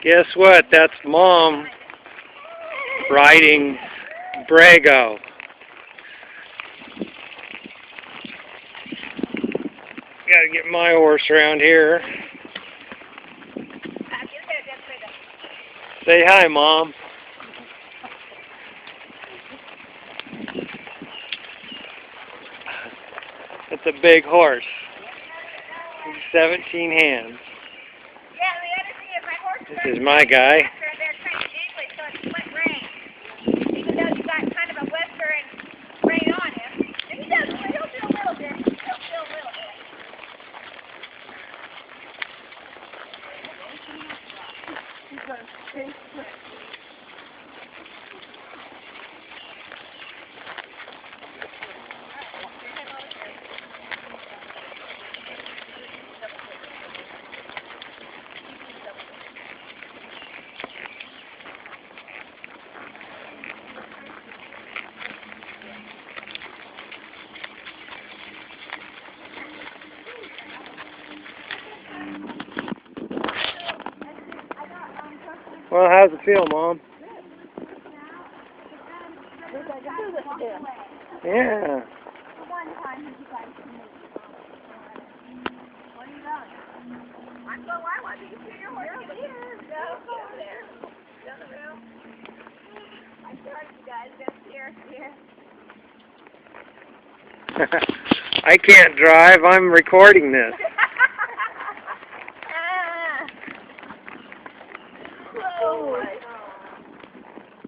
Guess what? That's Mom riding Brago. Gotta get my horse around here. Say hi, Mom. It's a big horse. He's 17 hands. This is my guy. Even though you got kind of a western braid on him, and he does, he'll do a little bit. He'll do a little bit. He's going to stay put. Well, how's it feel, Mom? Yeah. I'm so I want you to see your horse. Here, go there. Down the room. I'm sorry, you guys. Just here. I can't drive. I'm recording this.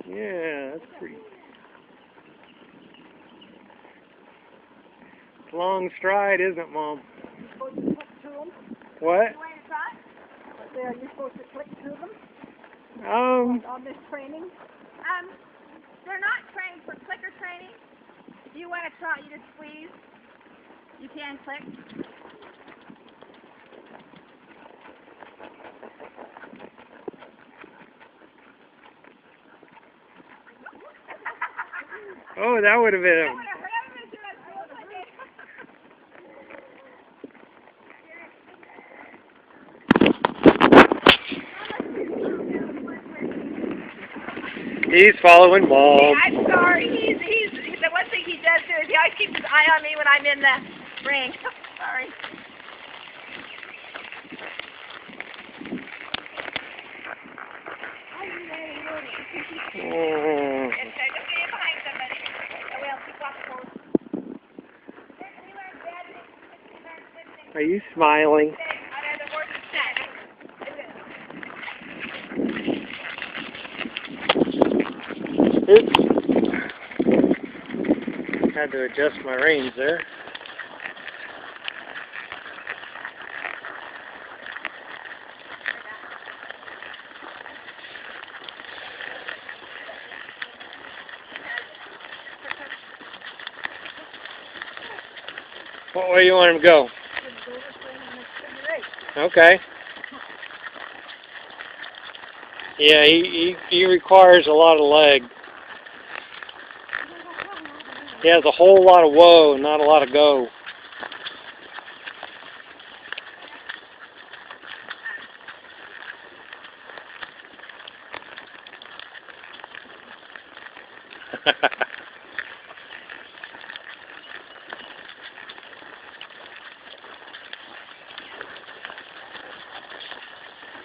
Yeah, that's pretty. It's a long stride, isn't it, Mom? You supposed to click to them? What? Are you supposed to click to them? On this training? They're not trained for clicker training. If you want to trot, you just squeeze. You can click. Oh, that would have been. He's following Mom. Hey, I'm sorry. He's the one thing he does do is he always keeps his eye on me when I'm in the ring. Sorry. Are you smiling? Oops. Had to adjust my reins there. What way do you want him to go? Okay. Yeah, he requires a lot of leg. He has a whole lot of whoa, not a lot of go.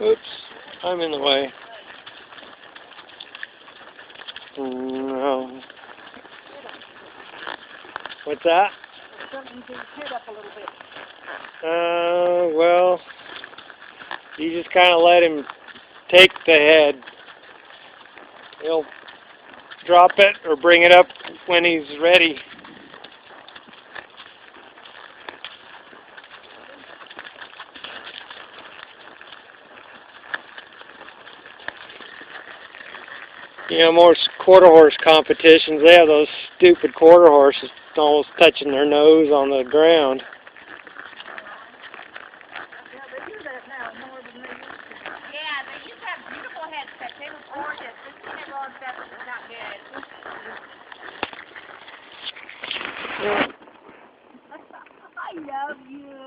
Oops, I'm in the way. No. What's that? Well, you just kind of let him take the head. He'll drop it or bring it up when he's ready. You know, most quarter horse competitions, they have those stupid quarter horses almost touching their nose on the ground. Yeah, they used to have beautiful headsets. They were gorgeous. This T-Roll stuff is not good. I love you.